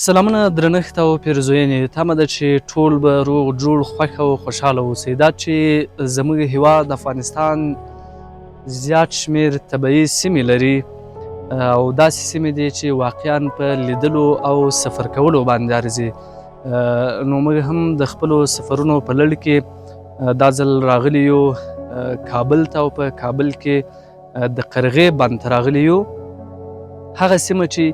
سلامونه درنښت او پیرزوینې تمه ده چې ټول به روغ جوړ خوښ او خوشحاله اوسئ. دا چې زموږ هیواد افغانستان زیات شمیر طبیعي سیمې لري او داسې سیمې دي چې واقعا په لیدلو او سفر کولو باندې ارزي. نو موږ هم د خپلو سفرونو په لړ کې دا ځل راغلي یو کابل ته، او په کابل کې د قرغه بند ته راغلي یو. هغه سیمه چې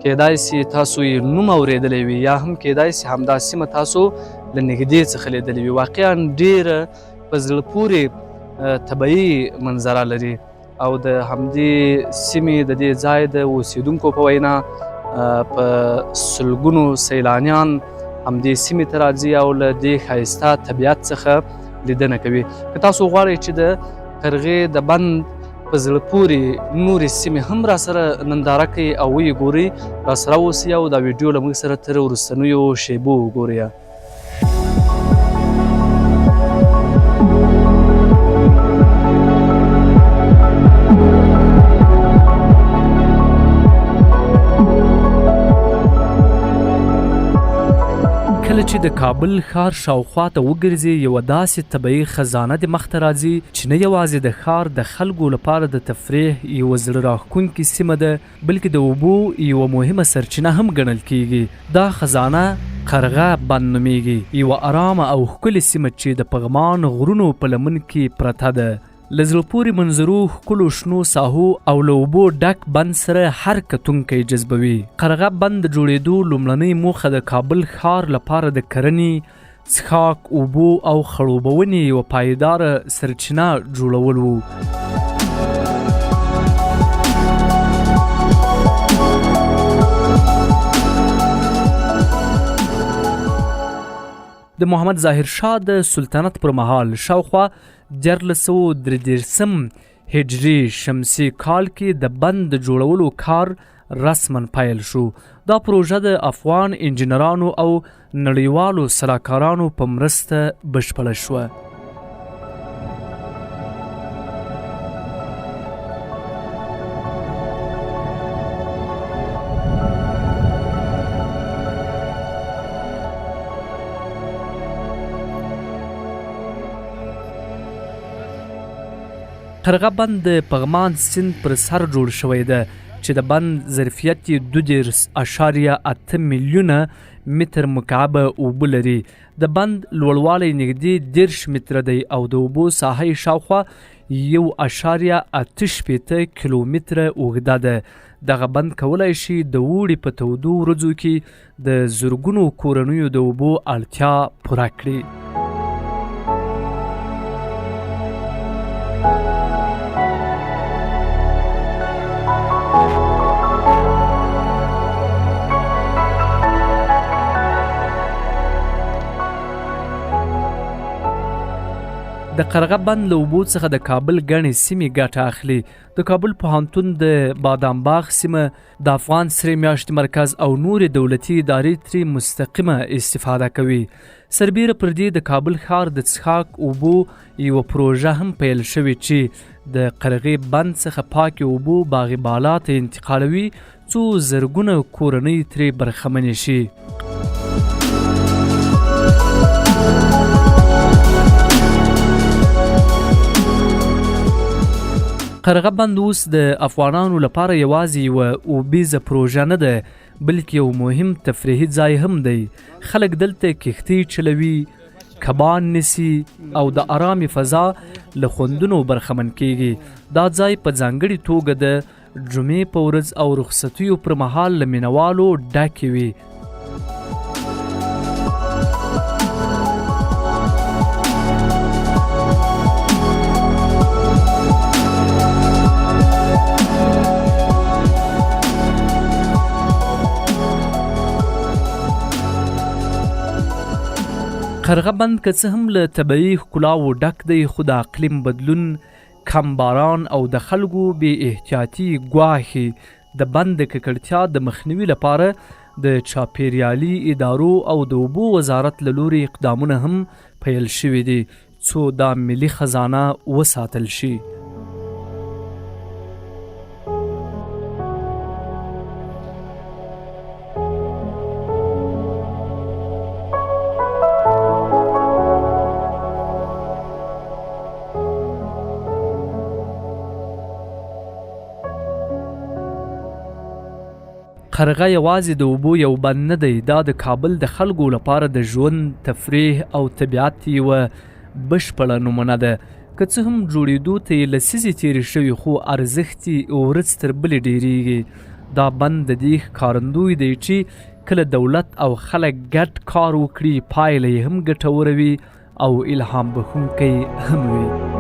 کیدای سي تاسو یې نوم اورېدلی وي، یا هم کیدای سي همدا سیمه تاسو له نږدې څخه لیدلې وي. واقعا ډېره په زړه پورې طبیعي منظره لري او د همدې سیمې د دې ځای د اوسیدونکو په وینا په سلګونو سیلانیان همدې سیمې ته راځي او له دې ښایسته طبیعت څخه لیدنه کوي. که تاسو غواړئ چې د قرغې د بند په زړه پورې نورې سیمې هم راسره ننداره کوي او ویې ګورئ، راسره اوسئ او دا ویډیو له موږ سره تر وروستنیو شیبو وګورئ. کله چې د کابل ښار شاوخوا ته وګرځي، یوه داسې طبیعي خزانه د مخته راځي چې نه یوازې د ښار د خلکو لپاره د تفریح یوه زړه راښکونکې سیمه ده، بلکې د اوبو یوه مهمه سرچینه هم ګڼل کیږي. دا خزانه قرغه بند نومیږي، یوه ارامه او ښکلې سیمه چې د پغمان غرونو په لمن کې پرته ده. له زړه پورې منظرو، ښکلو شنو ساحو او له اوبو ډک بند سره هر کتونکی جذبوي. قرغه بند د جوړېدو لومړنۍ موخه د کابل ښار لپاره د کرنې، څښاک اوبو او خړوبونې یوه پایداره سرچینه جوړول وو. د محمد ظاهر شاه د سلطنت پر مهال شاوخوا 1433 هجري شمسي کال کې د بند د جوړولو کار رسما پیل شو. دا پروژه د افغان انجینرانو او نړیوالو سلاکارانو په مرسته بشپړه شوه. قرغه بند د پغمان سیند پر سر جوړ شوی ده چې د بند ظرفیت یې 2.8 میلیونه متر مکعب اوبه لري. د بند لوړوالی نږدې 10 متره دی او د اوبو ساحه یې شاوخوا 1.85 کیلومتره اوږده ده. دغه بند کولی شي د اوړي په تودو ورځو کې د زرګونو کورنیو د اوبو اړتیا پوره کړي. د قرغه بند له اوبو څخه د کابل ګڼې سیمې ګټه اخلي. د کابل پوهنتون د بادام باغ سیمه، د افغان سرې میاشتې مرکز او نورې دولتي ادارې ترې مستقیمه استفاده کوي. سربیره پر دې د کابل ښار د څښاک اوبو یوه پروژه هم پیل شوې چې د قرغې بند څخه پاکې اوبو باغ بالا ته انتقالوي، څو زرګونه کورنۍ ترې برخمنې شي. قرغه بند اوس د افغانانو لپاره یوازې یوه اوبیزه پروژه نه ده، بلکې یو مهم تفریحي ځای هم دی. خلک دلته کښتۍ چلوي، کبان نیسي او د آرامې فضا له خوندونو برخمن کیږي. دا ځای په ځانګړې توګه د جمعې په ورځ او رخصتیو پر مهال له مینوالو ډکې وي. قرغه بند که څه هم له طبیعي ښکلاو ډک دی، خو د اقلیم بدلون، کم باران او د خلکو بې احتیاطي ګواښي د بند د ککړتیا د مخنیوي لپاره د چاپیریالي ادارو او د اوبو وزارت له لوري اقدامونه هم پیل شوي دي څو دا ملي خزانه وساتل شي. قرغه یوازې د اوبو یو بند نه دی، دا د کابل د خلکو لپاره د ژوند، تفریح او طبیعت یوه بشپړه نمونه ده. که څه هم جوړېدو ته یې لسیزې تېرې شوي، خو ارزښت یې ورځ تر بلې ډېرېږي. دا بند د دې ښکارندوی دی چې کله دولت او خلک ګډ کار وکړي، پایله یې هم ګټوره وي او الهام بښونکی هم وي.